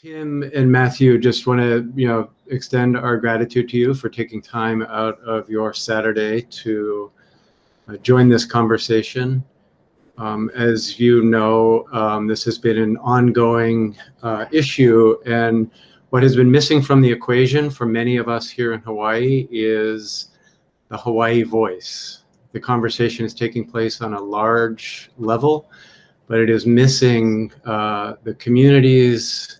Tim and Matthew, just want to, extend our gratitude to you for taking time out of your Saturday to join this conversation. As you know, this has been an ongoing issue, and what has been missing from the equation for many of us here in Hawaii is the Hawaii voice. The conversation is taking place on a large level, but it is missing the communities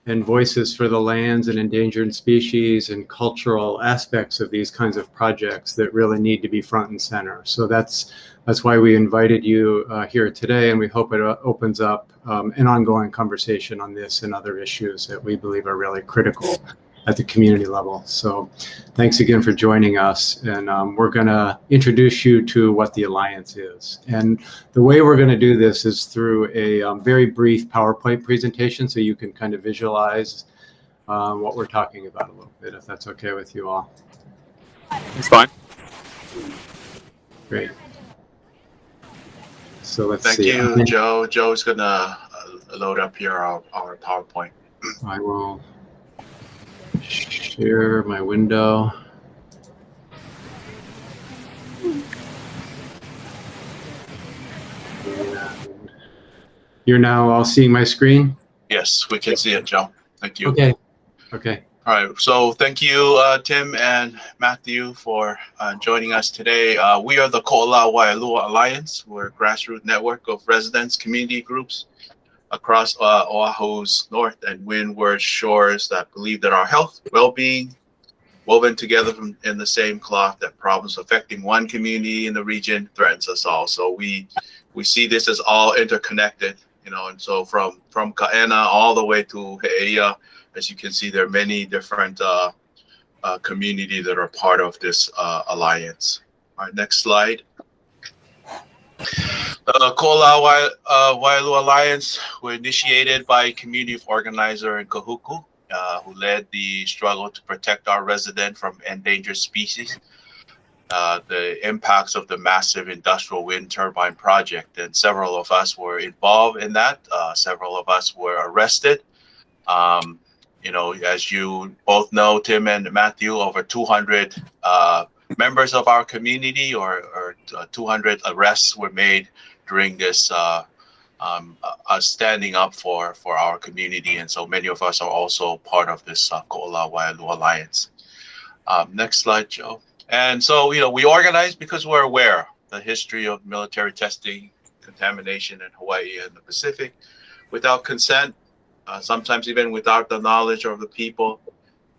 and voices for the lands and endangered species and cultural aspects of these kinds of projects that really need to be front and center. So that's why we invited you here today, and we hope it opens up an ongoing conversation on this and other issues that we believe are really critical at the community level. So thanks again for joining us, and we're going to introduce you to what the Alliance is. And the way we're going to do this is through a very brief PowerPoint presentation, so you can kind of visualize what we're talking about a little bit, if that's okay with you all. It's fine. Great. So let's see. Thank you, Joe. Joe's going to load up here our PowerPoint. I will share my window. And you're now all seeing my screen? Yes, we can see it, Joe. Thank you. Okay. All right. So thank you, Tim and Matthew, for joining us today. We are the Ko'ola Waialua Alliance. We're a grassroots network of residents, community groups across Oahu's north and windward shores that believe that our health, well-being, woven together in the same cloth, that problems affecting one community in the region threatens us all. So we see this as all interconnected, and so from Ka'ena all the way to He'eia, as you can see, there are many different communities that are part of this alliance. All right, next slide. The Ko'ola Waialua Alliance were initiated by a community organizer in Kahuku, who led the struggle to protect our resident from endangered species, the impacts of the massive industrial wind turbine project. And several of us were involved in that. Several of us were arrested. As you both know, Tim and Matthew, over 200 members of our community or 200 arrests were made during this standing up for our community. And so many of us are also part of this Ko'ola Waialua Alliance. Next slide, Joe. And so, we organize because we're aware of the history of military testing, contamination in Hawaii and the Pacific without consent, sometimes even without the knowledge of the people,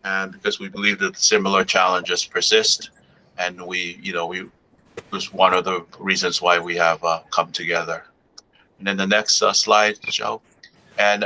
and because we believe that similar challenges persist. And it was one of the reasons why we have come together. And then the next slide, Joe. And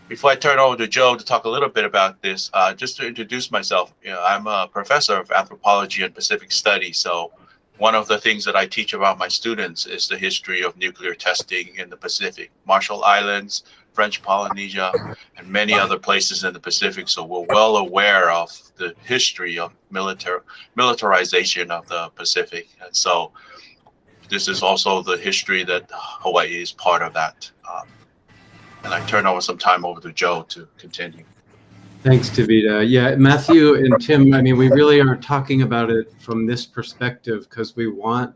before I turn over to Joe to talk a little bit about this, just to introduce myself, I'm a professor of anthropology and Pacific studies. So one of the things that I teach about my students is the history of nuclear testing in the Pacific, Marshall Islands, French Polynesia, and many other places in the Pacific. So we're well aware of the history of militarization of the Pacific. And so this is also the history that Hawaii is part of that. And I turn over some time over to Joe to continue. Thanks, Tavita. Yeah, Matthew and Tim, we really are talking about it from this perspective because we want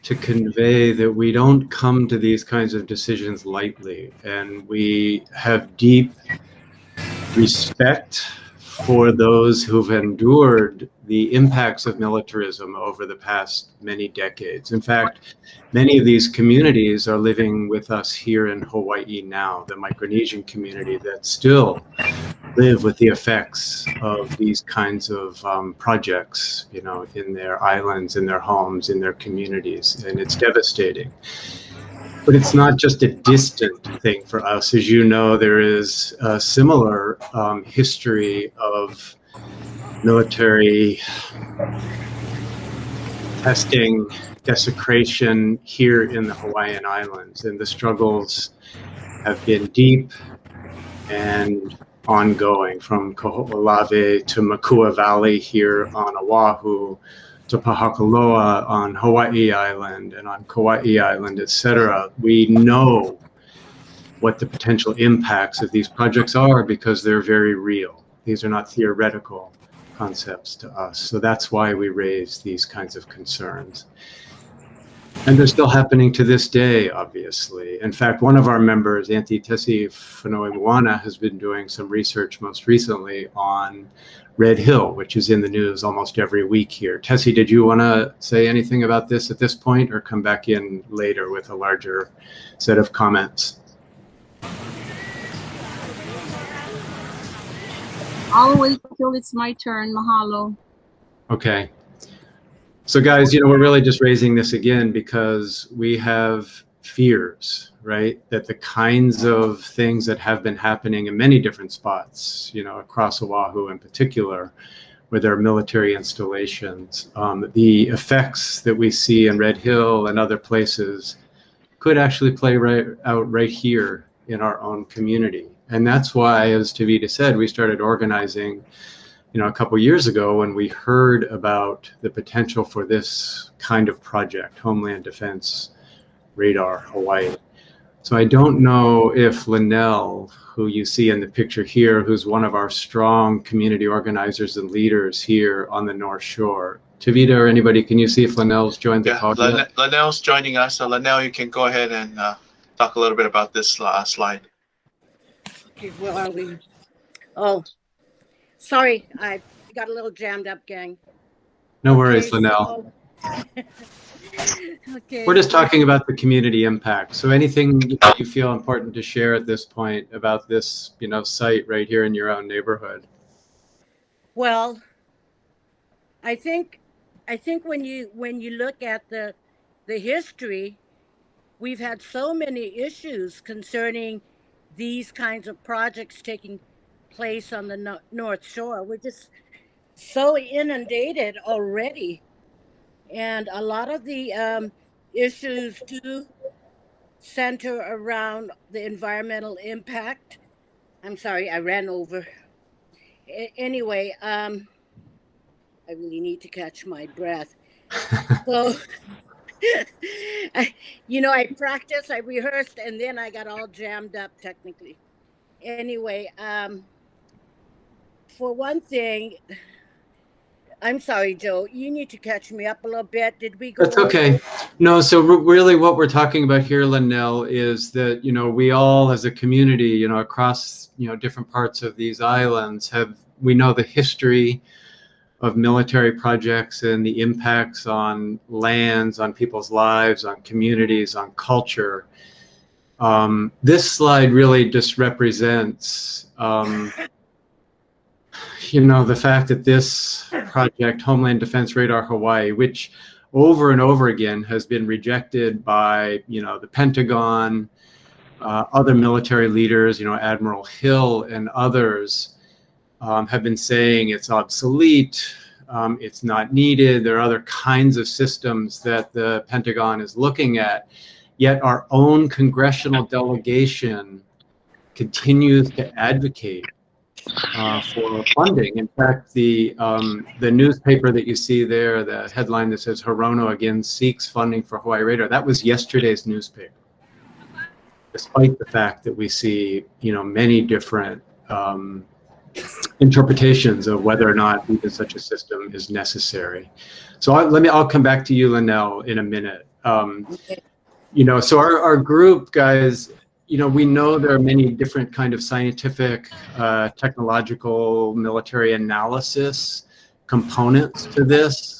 to convey that we don't come to these kinds of decisions lightly, and we have deep respect for those who've endured the impacts of militarism over the past many decades. In fact, many of these communities are living with us here in Hawaii now, the Micronesian community that still live with the effects of these kinds of projects, in their islands, in their homes, in their communities, and it's devastating. But it's not just a distant thing for us. As you know, there is a similar history of military testing, desecration here in the Hawaiian Islands, and the struggles have been deep and ongoing, from Kaho'olawe to Makua Valley here on Oahu, to Pahakaloa on Hawaii Island and on Kauai Island, etc. We know what the potential impacts of these projects are, because they're very real. These are not theoretical concepts to us. So that's why we raise these kinds of concerns. And they're still happening to this day, obviously. In fact, one of our members, Auntie Tessie Fanoiwana, has been doing some research most recently on Red Hill, which is in the news almost every week here. Tessie, did you want to say anything about this at this point, or come back in later with a larger set of comments? I'll wait till it's my turn. Mahalo. Okay. So guys, we're really just raising this again because we have fears, right? That the kinds of things that have been happening in many different spots, across Oahu in particular, where there are military installations, the effects that we see in Red Hill and other places could actually play out right here in our own community. And that's why, as Tavita said, we started organizing a couple years ago when we heard about the potential for this kind of project, Homeland Defense Radar Hawaii. So I don't know if Linnell, who you see in the picture here, who's one of our strong community organizers and leaders here on the North Shore. Tavita or anybody, can you see if Linnell's joined the call? Linnell's joining us. So Linnell, you can go ahead and talk a little bit about this slide. Okay, where are we? Oh. Sorry, I got a little jammed up, gang. No worries, Linnell. Okay. We're just talking about the community impact. So anything you feel important to share at this point about this, site right here in your own neighborhood? Well, I think when you look at the history, we've had so many issues concerning these kinds of projects taking place on the North Shore. We're just so inundated already, and a lot of the issues do center around the environmental impact. I'm sorry, I ran over. Anyway, I really need to catch my breath. So I practiced, I rehearsed, and then I got all jammed up technically. Anyway, for one thing, I'm sorry, Joe, you need to catch me up a little bit. Did we go? That's okay. No, so really what we're talking about here, Linnell, is that, we all as a community, across, different parts of these islands we know the history of military projects and the impacts on lands, on people's lives, on communities, on culture. This slide really just represents, the fact that this project, Homeland Defense Radar Hawaii, which over and over again has been rejected by, the Pentagon, other military leaders, Admiral Hill and others, have been saying it's obsolete, it's not needed. There are other kinds of systems that the Pentagon is looking at, yet our own congressional delegation continues to advocate for funding. In fact, the newspaper that you see there, the headline that says Hirono again seeks funding for Hawaii Radar, that was yesterday's newspaper, despite the fact that we see, many different interpretations of whether or not even such a system is necessary. So I'll come back to you, Linnell, in a minute. Okay. So our group, guys, we know there are many different kind of scientific, technological, military analysis components to this.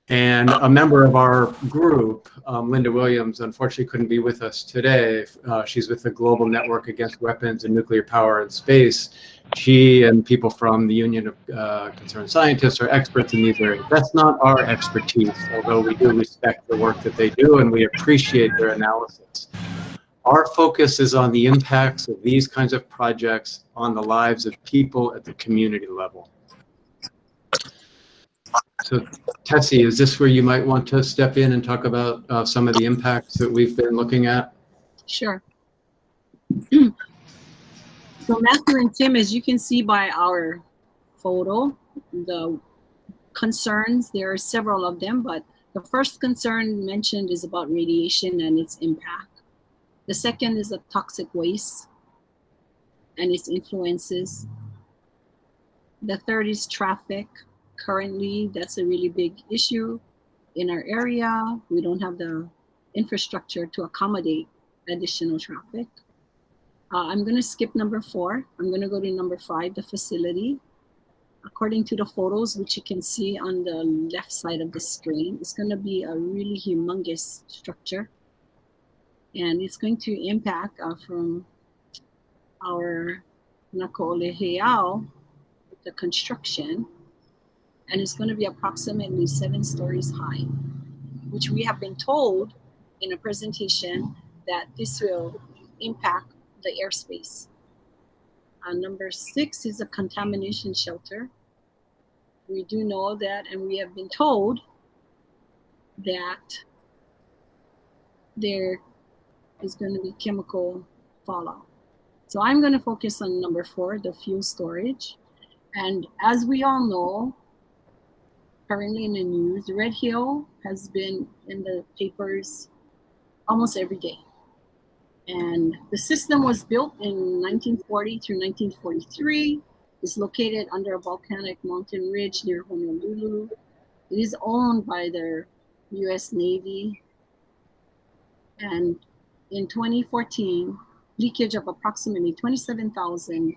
And a member of our group, Linda Williams, unfortunately couldn't be with us today. She's with the Global Network Against Weapons and Nuclear Power in Space. She and people from the Union of Concerned Scientists are experts in these areas. That's not our expertise, although we do respect the work that they do and we appreciate their analysis. Our focus is on the impacts of these kinds of projects on the lives of people at the community level. So, Tessie, is this where you might want to step in and talk about some of the impacts that we've been looking at? Sure. So Matthew and Tim, as you can see by our photo, the concerns, there are several of them, but the first concern mentioned is about radiation and its impact. The second is the toxic waste and its influences. The third is traffic. Currently, that's a really big issue in our area. We don't have the infrastructure to accommodate additional traffic. I'm going to skip number 4. I'm going to go to number 5, the facility. According to the photos, which you can see on the left side of the screen, it's going to be a really humongous structure. And it's going to impact from our Nako'oleheao, the construction, and it's going to be approximately 7 stories high, which we have been told in a presentation that this will impact the airspace. Number 6 is a contamination shelter. We do know that, and we have been told that there is going to be chemical fallout. So I'm going to focus on number 4, the fuel storage. And as we all know, currently in the news, Red Hill has been in the papers almost every day. And the system was built in 1940 through 1943. It's located under a volcanic mountain ridge near Honolulu. It is owned by the U.S. Navy. And in 2014, leakage of approximately 27,000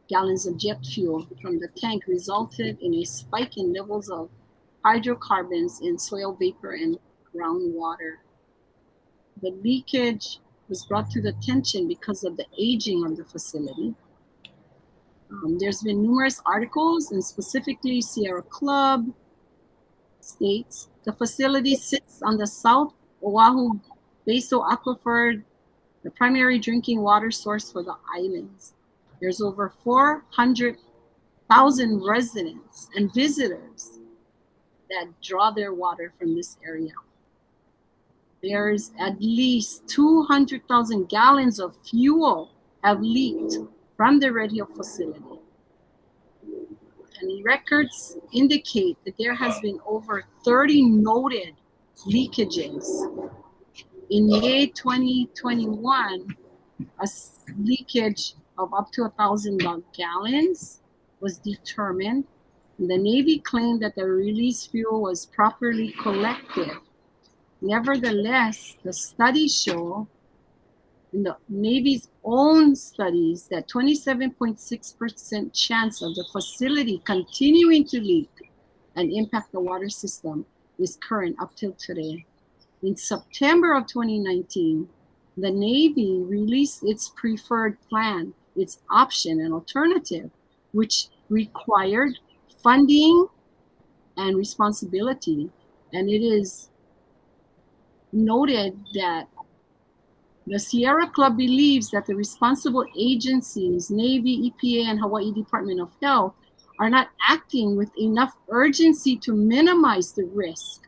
gallons of jet fuel from the tank resulted in a spike in levels of hydrocarbons in soil vapor and groundwater. The leakage was brought to the attention because of the aging of the facility. There's been numerous articles, and specifically Sierra Club states the facility sits on the South Oahu Basal Aquifer, the primary drinking water source for the islands. There's over 400,000 residents and visitors that draw their water from this area. There's at least 200,000 gallons of fuel have leaked from the Red Hill facility. And records indicate that there has been over 30 noted leakages. In May 2021, a leakage of up to 1,000 gallons was determined. The Navy claimed that the released fuel was properly collected. Nevertheless, the studies show, in the Navy's own studies, that 27.6% chance of the facility continuing to leak and impact the water system is current up till today. In September of 2019, the Navy released its preferred plan, its option and alternative, which required funding and responsibility. And it is noted that the Sierra Club believes that the responsible agencies, Navy, EPA, and Hawaii Department of Health, are not acting with enough urgency to minimize the risk.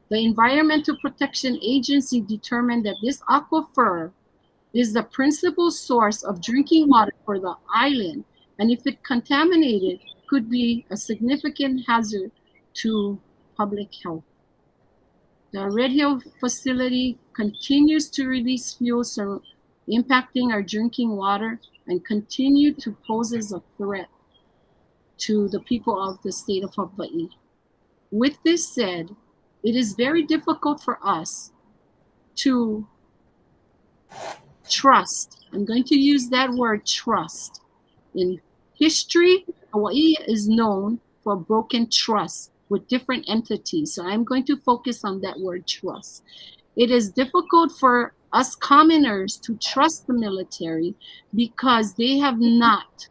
The Environmental Protection Agency determined that this aquifer is the principal source of drinking water for the island, and if it contaminated, could be a significant hazard to public health. The Red Hill facility continues to release fuel, so impacting our drinking water, and continue to pose as a threat to the people of the state of Hawaii. With this said, it is very difficult for us to trust. I'm going to use that word, trust. In history, Hawaii is known for broken trust with different entities. So I'm going to focus on that word, trust. It is difficult for us commoners to trust the military because they have not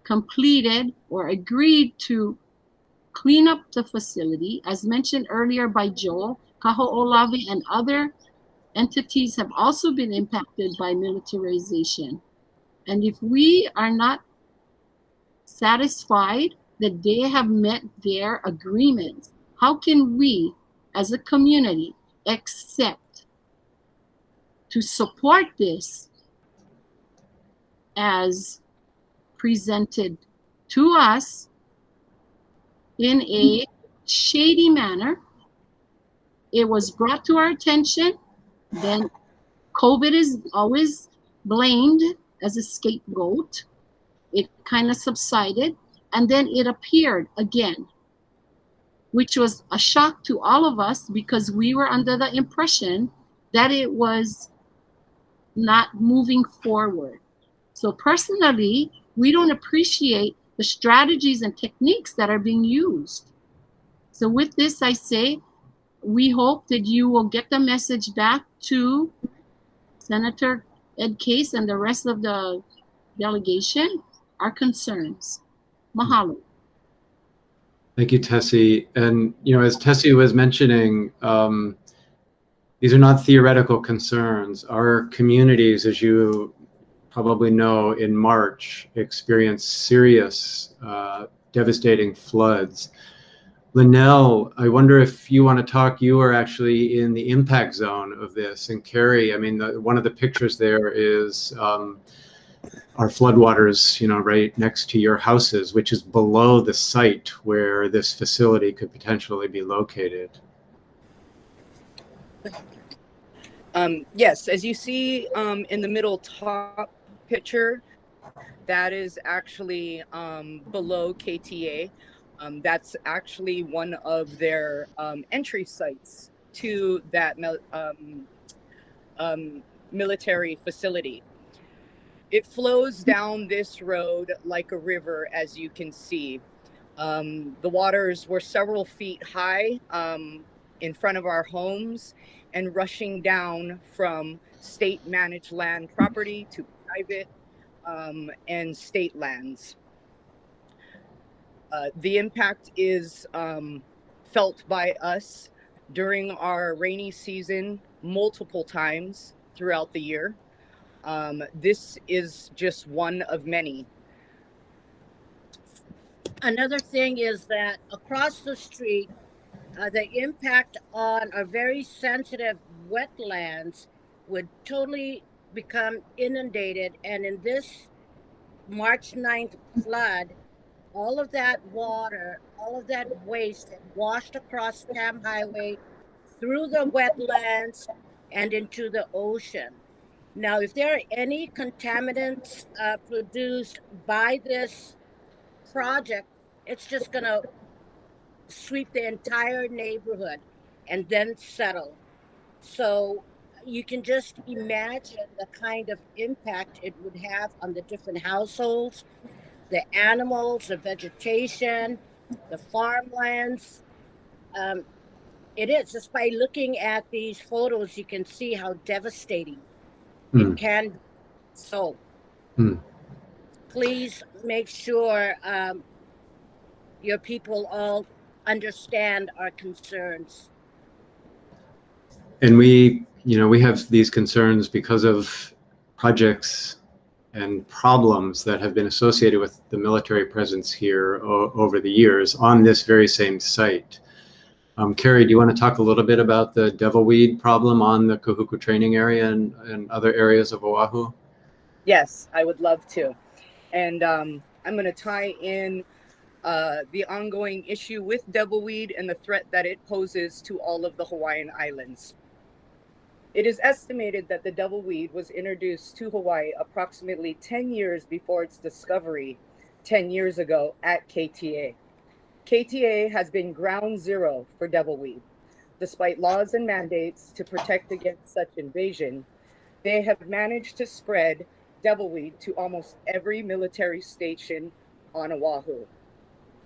completed or agreed to clean up the facility. As mentioned earlier by Joel, Kaho'olawe and other entities have also been impacted by militarization. And if we are not satisfied that they have met their agreements, how can we as a community accept to support this as presented to us in a shady manner? It was brought to our attention, then COVID is always blamed as a scapegoat. It kind of subsided, and then it appeared again, which was a shock to all of us because we were under the impression that it was not moving forward. So personally, we don't appreciate the strategies and techniques that are being used. So with this, I say, we hope that you will get the message back to Senator Ed Case and the rest of the delegation, our concerns. Mahalo. Thank you, Tessie. And, as Tessie was mentioning, these are not theoretical concerns. Our communities, as you probably know, in March, experienced serious, devastating floods. Linnell, I wonder if you want to talk. You are actually in the impact zone of this. And Carrie, I mean, one of the pictures there is our floodwaters, right next to your houses, which is below the site where this facility could potentially be located. Yes, as you see in the middle top picture, that is actually below KTA. That's actually one of their entry sites to that military facility. It flows down this road like a river, as you can see. The waters were several feet high in front of our homes and rushing down from state managed land property to private and state lands. The impact is felt by us during our rainy season multiple times throughout the year. This is just one of many. Another thing is that across the street, the impact on our very sensitive wetlands would totally become inundated. And in this March 9th flood, all of that water, all of that waste washed across Tam Highway through the wetlands and into the ocean. Now, if there are any contaminants produced by this project, it's just going to sweep the entire neighborhood and then settle. So you can just imagine the kind of impact it would have on the different households, the animals, the vegetation, the farmlands. It is just by looking at these photos, you can see how devastating it can be. So please make sure your people all understand our concerns. And we have these concerns because of projects and problems that have been associated with the military presence here over the years on this very same site. Carrie, do you want to talk a little bit about the devilweed problem on the Kahuku training area and other areas of Oahu? Yes, I would love to. And I'm going to tie in the ongoing issue with devilweed and the threat that it poses to all of the Hawaiian Islands. It is estimated that the devilweed was introduced to Hawaii approximately 10 years before its discovery 10 years ago at KTA. KTA has been ground zero for devilweed. Despite laws and mandates to protect against such invasion, they have managed to spread devilweed to almost every military station on Oahu.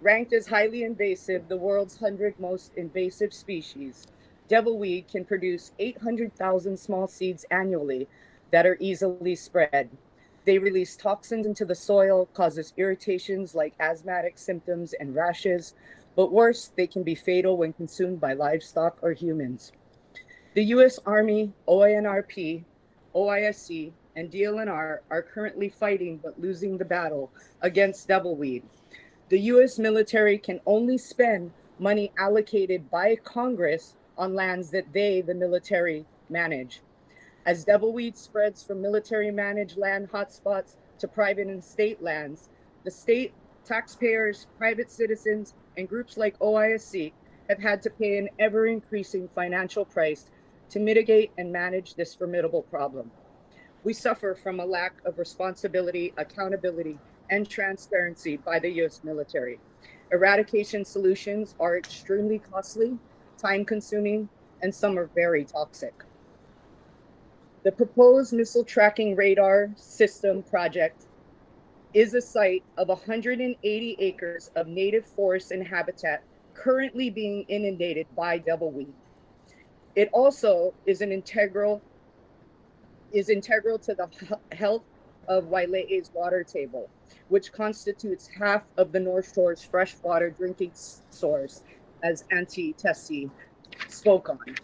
Ranked as highly invasive, the world's 100 most invasive species, devilweed can produce 800,000 small seeds annually that are easily spread. They release toxins into the soil, causes irritations like asthmatic symptoms and rashes, but worse, they can be fatal when consumed by livestock or humans. The U.S. Army, OINRP, OISC, and DLNR are currently fighting but losing the battle against devilweed. The U.S. military can only spend money allocated by Congress on lands that they, the military, manage. As devilweed spreads from military-managed land hotspots to private and state lands, the state, taxpayers, private citizens, and groups like OISC have had to pay an ever-increasing financial price to mitigate and manage this formidable problem. We suffer from a lack of responsibility, accountability, and transparency by the U.S. military. Eradication solutions are extremely costly, time-consuming, and some are very toxic. The proposed missile tracking radar system project is a site of 180 acres of native forest and habitat currently being inundated by devilweed. It also is integral to the health of Waiale'e's water table, which constitutes half of the North Shore's freshwater drinking source, as Auntie Tessie spoke on.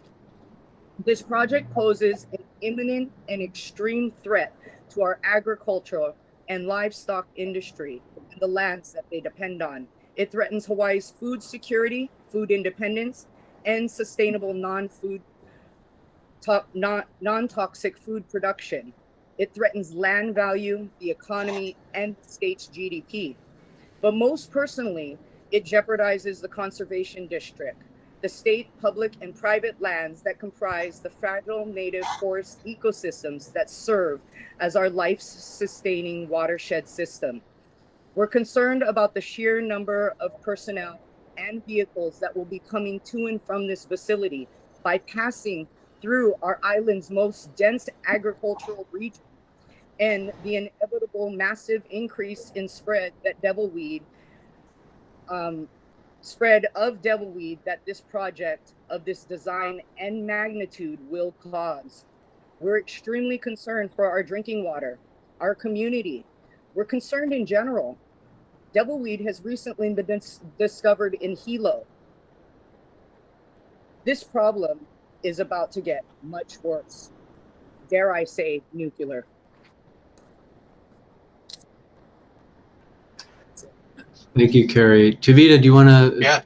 This project poses an imminent and extreme threat to our agricultural and livestock industry and the lands that they depend on. It threatens Hawaii's food security, food independence, and sustainable non-toxic food production. It threatens land value, the economy, and the state's GDP. But most personally, it jeopardizes the conservation district, the state, public, and private lands that comprise the fragile native forest ecosystems that serve as our life-sustaining watershed system. We're concerned about the sheer number of personnel and vehicles that will be coming to and from this facility by passing through our island's most dense agricultural region, and the inevitable massive increase in spread of devilweed that this project of this design and magnitude will cause. We're extremely concerned for our drinking water, our community. We're concerned in general. Devilweed has recently been discovered in Hilo. This problem is about to get much worse. Dare I say, nuclear. Thank you, Carrie. Tavita, do you want to? Yeah,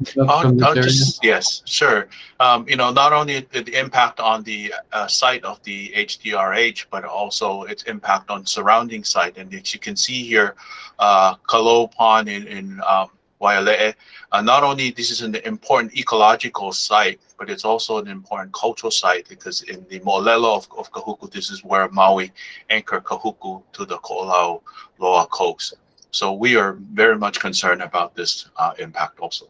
yes, sure. Not only the impact on the site of the HDRH, but also its impact on surrounding site. And as you can see here, Kalo Pond in Waiale'e, not only this is an important ecological site, but it's also an important cultural site, because in the mo'olelo of Kahuku, this is where Maui anchored Kahuku to the Ko'olau Loa coast. So we are very much concerned about this impact also.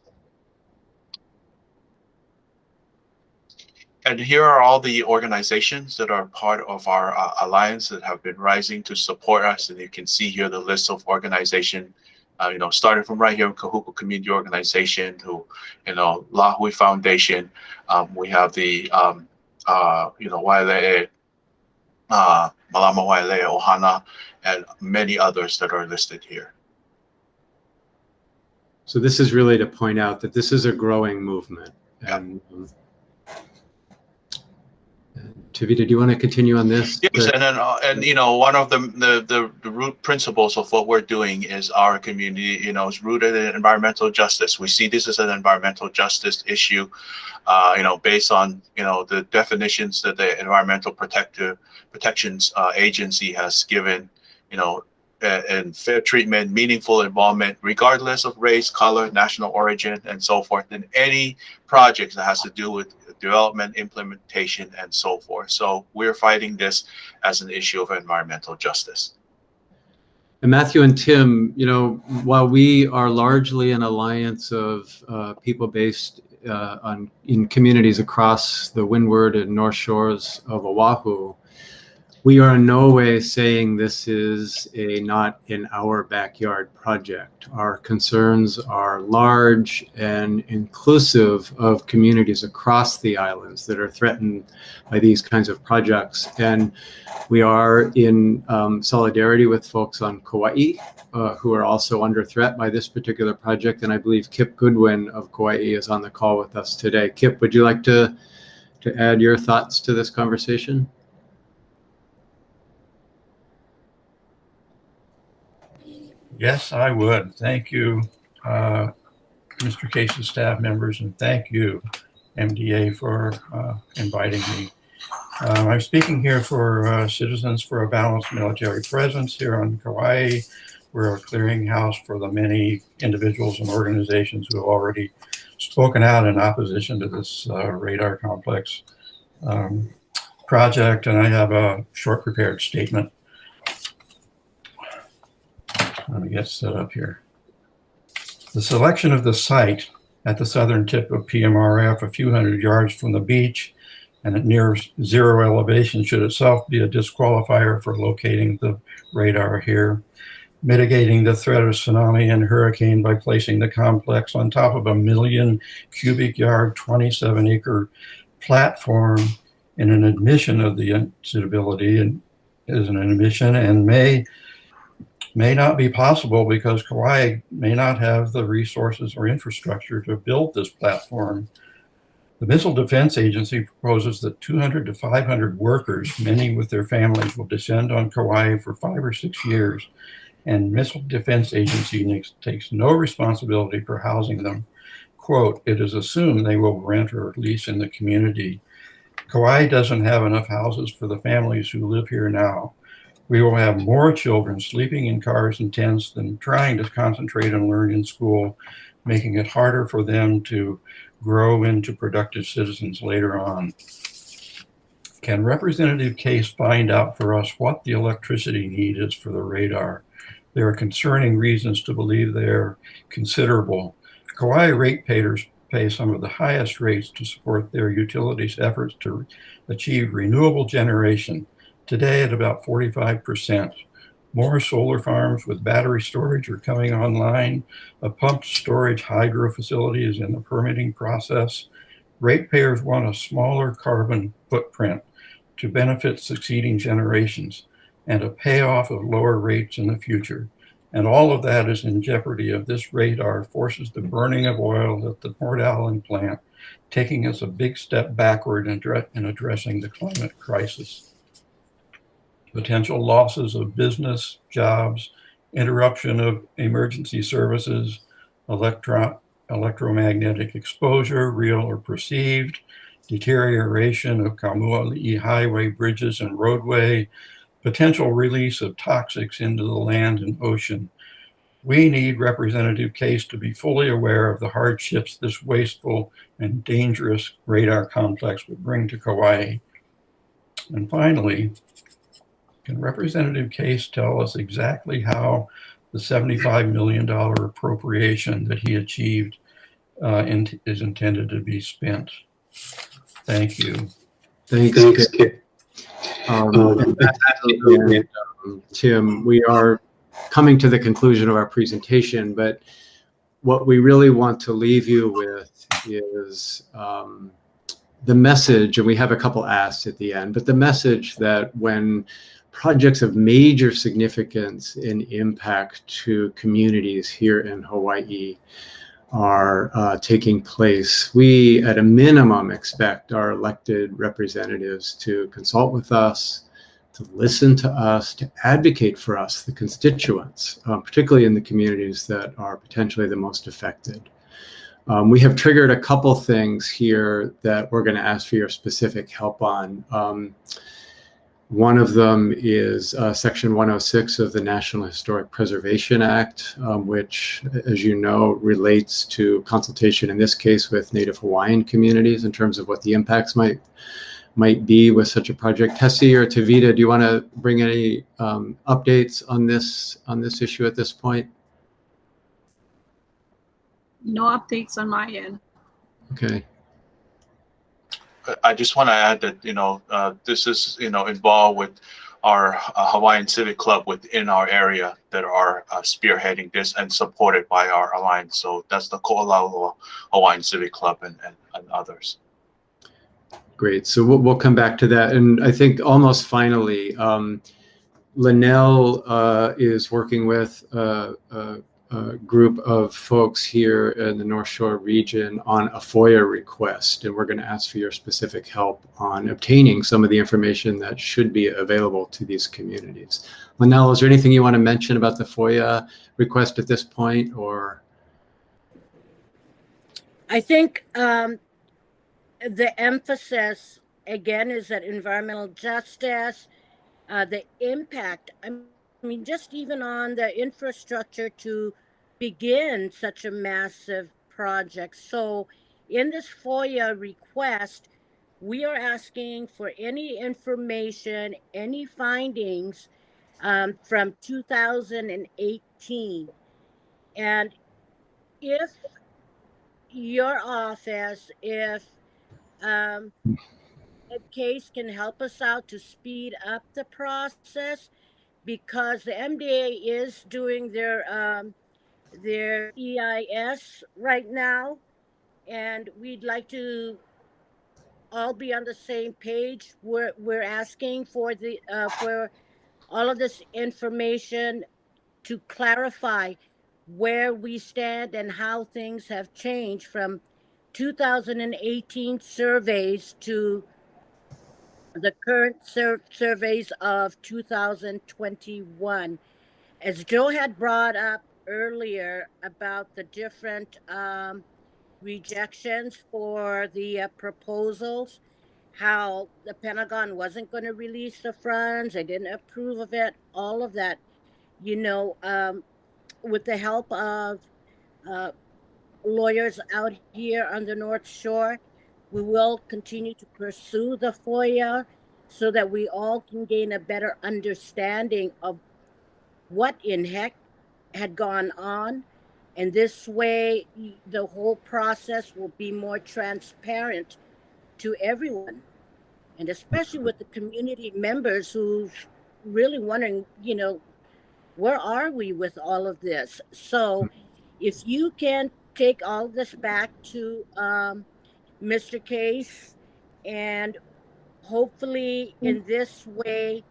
And here are all the organizations that are part of our alliance that have been rising to support us. And you can see here the list of organizations, starting from right here in Kahuku Community Organization, Lahui Foundation. We have the, Waiale'e, Malama Waiale'e Ohana, and many others that are listed here. So this is really to point out that this is a growing movement. And Tavita, do you want to continue on this? Yes, one of the root principles of what we're doing is our community, is rooted in environmental justice. We see this as an environmental justice issue, based on the definitions that the Environmental Protections Agency has given, and fair treatment, meaningful involvement, regardless of race, color, national origin, and so forth, in any project that has to do with development, implementation, and so forth. So we're fighting this as an issue of environmental justice. And Matthew and Tim, while we are largely an alliance of people based in communities across the windward and north shores of Oahu, we are in no way saying this is a not in our backyard project. Our concerns are large and inclusive of communities across the islands that are threatened by these kinds of projects. And we are in solidarity with folks on Kauai who are also under threat by this particular project. And I believe Kip Goodwin of Kauai is on the call with us today. Kip, would you like to add your thoughts to this conversation? Yes, I would. Thank you, Mr. Case's staff members, and thank you, MDA, for inviting me. I'm speaking here for Citizens for a Balanced Military Presence here on Kauai. We're a clearinghouse for the many individuals and organizations who have already spoken out in opposition to this radar complex. project, and I have a short prepared statement. Let me get set up here. The selection of the site at the southern tip of PMRF, a few hundred yards from the beach and at near zero elevation, should itself be a disqualifier for locating the radar here. Mitigating the threat of tsunami and hurricane by placing the complex on top of a 1 million cubic yard, 27-acre platform in an admission of the unsuitability and is an admission and may not be possible because Kauai may not have the resources or infrastructure to build this platform. The Missile Defense Agency proposes that 200 to 500 workers, many with their families, will descend on Kauai for 5 or 6 years, and Missile Defense Agency takes no responsibility for housing them. Quote, it is assumed they will rent or lease in the community. Kauai doesn't have enough houses for the families who live here now. We will have more children sleeping in cars and tents than trying to concentrate and learn in school, making it harder for them to grow into productive citizens later on. Can Representative Case find out for us what the electricity need is for the radar? There are concerning reasons to believe they're considerable. Kauai ratepayers pay some of the highest rates to support their utilities' efforts to achieve renewable generation, today at about 45%. More solar farms with battery storage are coming online. A pumped storage hydro facility is in the permitting process. Ratepayers want a smaller carbon footprint to benefit succeeding generations and a payoff of lower rates in the future. And all of that is in jeopardy of this radar forces the burning of oil at the Port Allen plant, taking us a big step backward in addressing the climate crisis. Potential losses of business, jobs, interruption of emergency services, electromagnetic exposure, real or perceived, deterioration of Kamuali'i highway bridges and roadway, potential release of toxics into the land and ocean. We need Representative Case to be fully aware of the hardships this wasteful and dangerous radar complex would bring to Kauai. And finally, can Representative Case tell us exactly how the $75 million appropriation that he achieved is intended to be spent? Thank you. Thanks, Kit. Tim, we are coming to the conclusion of our presentation, but what we really want to leave you with is the message, and we have a couple asks at the end, but the message that when projects of major significance and impact to communities here in Hawaii are taking place, we at a minimum expect our elected representatives to consult with us, to listen to us, to advocate for us, the constituents, particularly in the communities that are potentially the most affected. We have triggered a couple things here that we're going to ask for your specific help on. One of them is Section 106 of the National Historic Preservation Act, which, as you know, relates to consultation, in this case, with Native Hawaiian communities in terms of what the impacts might be with such a project. Tessie or Tavita, do you want to bring any updates on this issue at this point? No updates on my end. Okay. I just want to add that, this is, involved with our Hawaiian Civic Club within our area that are spearheading this and supported by our alliance. So that's the Waialua Hawaiian Civic Club and others. Great. So we'll come back to that. And I think almost finally, Linnell is working with a group of folks here in the North Shore region on a FOIA request, and we're going to ask for your specific help on obtaining some of the information that should be available to these communities. Linnell, is there anything you want to mention about the FOIA request at this point, or? I think the emphasis again is that environmental justice, the impact, I mean, just even on the infrastructure to begin such a massive project. So in this FOIA request, we are asking for any information, any findings from 2018. And if your office, if Case can help us out to speed up the process, because the MDA is doing their EIS right now, and we'd like to all be on the same page. We're asking for for all of this information to clarify where we stand and how things have changed from 2018 surveys to the current surveys of 2021. As Joe had brought up earlier about the different rejections for the proposals, how the Pentagon wasn't going to release the funds, they didn't approve of it, all of that, with the help of lawyers out here on the North Shore, we will continue to pursue the FOIA so that we all can gain a better understanding of what in heck had gone on. And this way, the whole process will be more transparent to everyone. And especially with the community members who's really wondering, where are we with all of this? So if you can take all this back to Mr. Case, and hopefully in this way,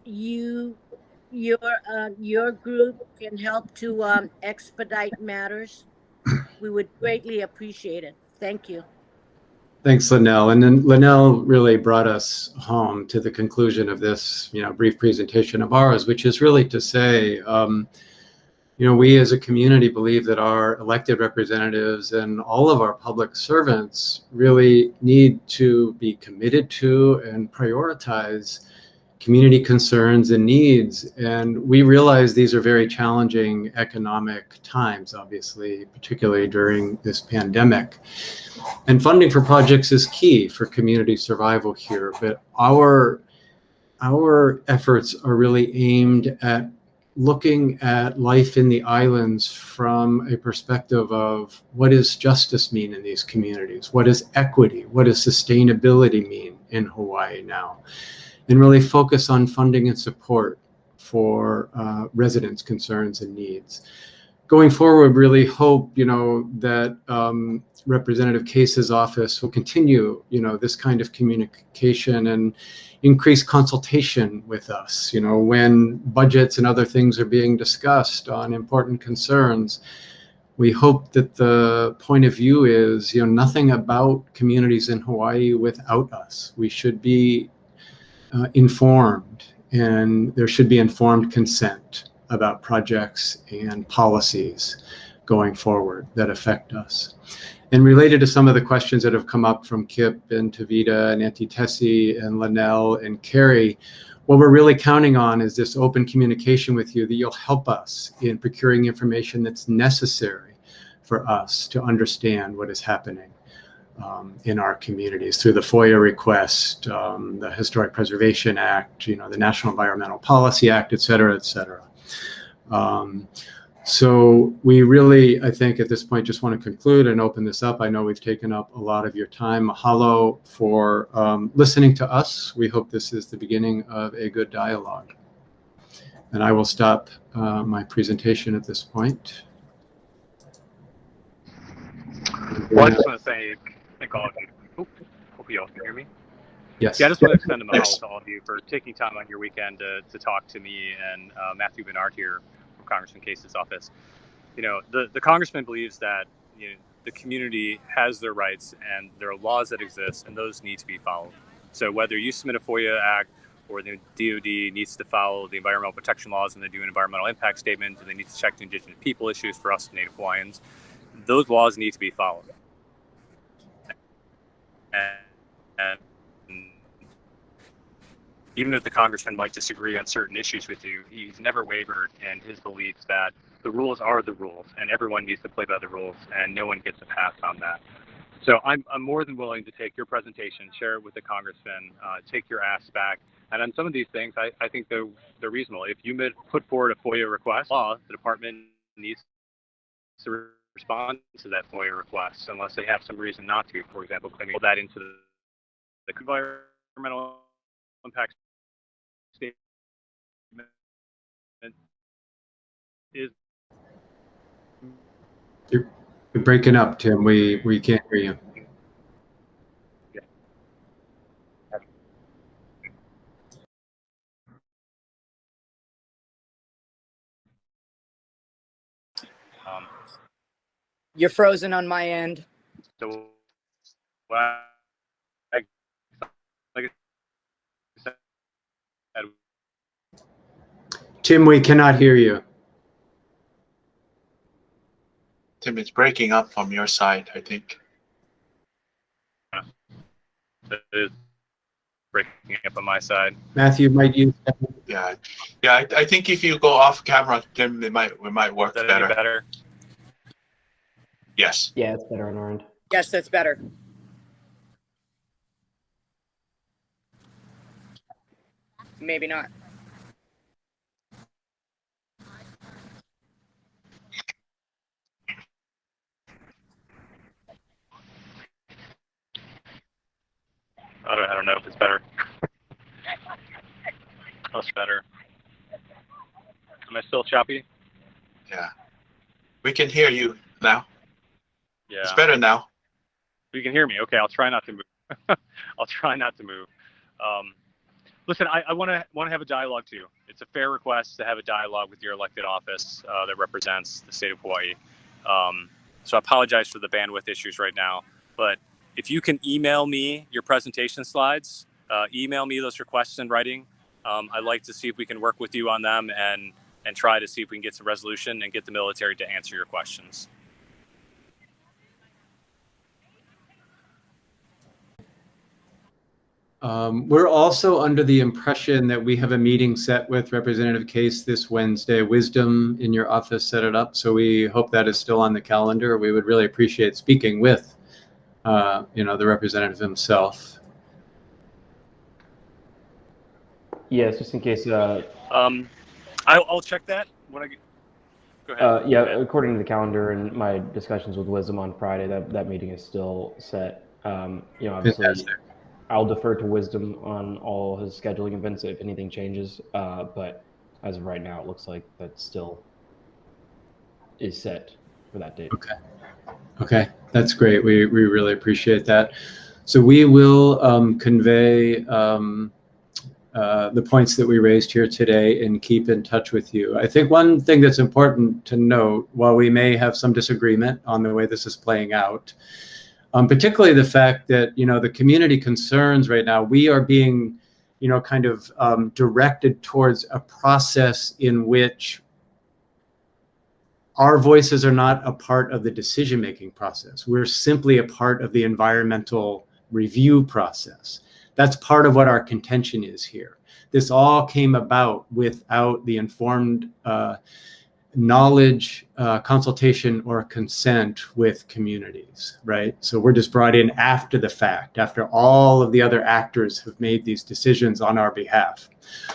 your group can help to expedite matters, we would greatly appreciate it. Thank you. Thanks, Linnell. And then Linnell really brought us home to the conclusion of this, brief presentation of ours, which is really to say, we as a community believe that our elected representatives and all of our public servants really need to be committed to and prioritize community concerns and needs. And we realize these are very challenging economic times, obviously, particularly during this pandemic. And funding for projects is key for community survival here. But our efforts are really aimed at looking at life in the islands from a perspective of what does justice mean in these communities? What is equity? What does sustainability mean in Hawaii now? And really focus on funding and support for residents' concerns and needs. Going forward, really hope, that Representative Case's office will continue, this kind of communication and increase consultation with us, when budgets and other things are being discussed on important concerns. We hope that the point of view is, nothing about communities in Hawaii without us. We should be informed, and there should be informed consent about projects and policies going forward that affect us. And related to some of the questions that have come up from Kip and Tavita and Auntie Tessie and Linnell and Carrie, what we're really counting on is this open communication with you, that you'll help us in procuring information that's necessary for us to understand what is happening in our communities through the FOIA request, the Historic Preservation Act, the National Environmental Policy Act, et cetera, et cetera. So we really, I think at this point, just want to conclude and open this up. I know we've taken up a lot of your time. Mahalo for listening to us. We hope this is the beginning of a good dialogue. And I will stop my presentation at this point. Well, I just want to say thank all of you. Hope you all can hear me. Yes. Yeah, I just want to extend a mahalo to all of you for taking time on your weekend to talk to me and Matthew Bernard here from Congressman Case's office. The congressman believes that the community has their rights and there are laws that exist and those need to be followed. So whether you submit a FOIA act or the DOD needs to follow the environmental protection laws and they do an environmental impact statement and they need to check the indigenous people issues for us Native Hawaiians, those laws need to be followed. And even if the congressman might disagree on certain issues with you, he's never wavered in his beliefs that the rules are the rules and everyone needs to play by the rules and no one gets a pass on that. So I'm more than willing to take your presentation, share it with the congressman, take your ask back. And on some of these things, I think they're reasonable. If you put forward a FOIA request, the department needs to respond to that FOIA request unless they have some reason not to. For example, claiming that into the environmental impact statement is. You're breaking up, Tim. We can't hear you. You're frozen on my end. So, like I said, Tim, we cannot hear you. Tim, it's breaking up from your side, I think. it is breaking up on my side. Matthew, might you? Yeah. I think if you go off camera, Tim, we might work Is that better. any better? Yes. Yeah, it's better on our end. Yes, that's better. Maybe not. I don't know if it's better. That's better. Am I still choppy? Yeah. We can hear you now. Yeah. It's better now. You can hear me. Okay, I'll try not to move. I'll try not to move. Listen, I want to have a dialogue too. It's a fair request to have a dialogue with your elected office that represents the state of Hawaii. So I apologize for the bandwidth issues right now, but if you can email me your presentation slides, email me those requests in writing. I'd like to see if we can work with you on them and try to see if we can get some resolution and get the military to answer your questions. We're also under the impression that we have a meeting set with Representative Case this Wednesday. Wisdom in your office set it up, so we hope that is still on the calendar. We would really appreciate speaking with, the representative himself. Yes, just in case. I'll check that when I get. Go ahead. Yeah, Go ahead. according to the calendar and my discussions with Wisdom on Friday, that meeting is still set. Obviously, Fantastic. I'll defer to Wisdom on all his scheduling events if anything changes. But as of right now, it looks like that still is set for that date. Okay, that's great. We really appreciate that. So we will convey the points that we raised here today and keep in touch with you. I think one thing that's important to note, while we may have some disagreement on the way this is playing out, particularly the fact that, the community concerns right now, we are being, kind of directed towards a process in which our voices are not a part of the decision-making process. We're simply a part of the environmental review process. That's part of what our contention is here. This all came about without the informed knowledge, consultation, or consent with communities, right? So we're just brought in after the fact, after all of the other actors have made these decisions on our behalf.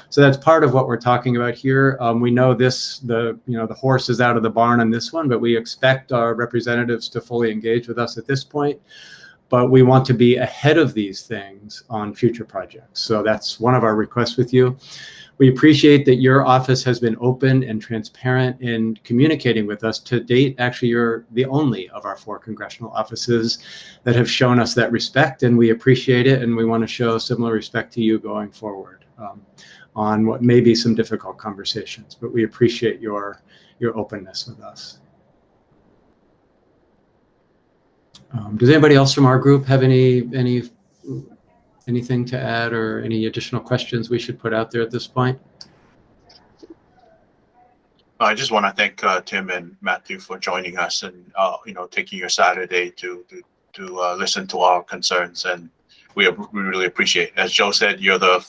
So that's part of what we're talking about here. We know the horse is out of the barn on this one, but we expect our representatives to fully engage with us at this point. But we want to be ahead of these things on future projects. So that's one of our requests with you. We appreciate that your office has been open and transparent in communicating with us. To date, actually, you're the only of our 4 congressional offices that have shown us that respect, and we appreciate it, and we want to show similar respect to you going forward on what may be some difficult conversations, but we appreciate your openness with us. Does anybody else from our group have anything to add or any additional questions we should put out there at this point? I just want to thank Tim and Matthew for joining us and taking your Saturday to listen to our concerns, and we really appreciate it. As Joe said, you're the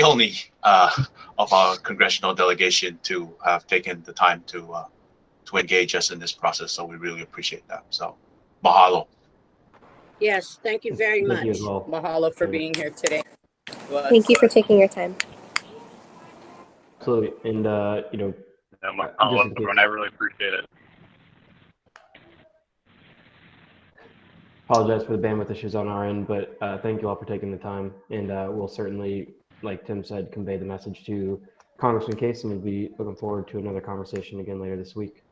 only of our congressional delegation to have taken the time to engage us in this process. So we really appreciate that. So Mahalo. Yes, thank you very much. Thank you as well. Mahalo for Yeah. being here today. Thank you for taking your time. Absolutely. And, you know, Mahalo, everyone. I really appreciate it. apologize for the bandwidth issues on our end, but thank you all for taking the time. And we'll certainly, like Tim said, convey the message to Congressman Case, and we'll be looking forward to another conversation again later this week.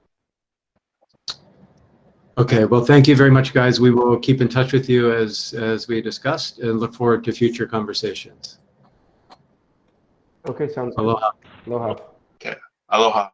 Okay, well, thank you very much, guys. We will keep in touch with you as we discussed, and look forward to future conversations. Okay, sounds good. Aloha. Aloha. Okay. Aloha.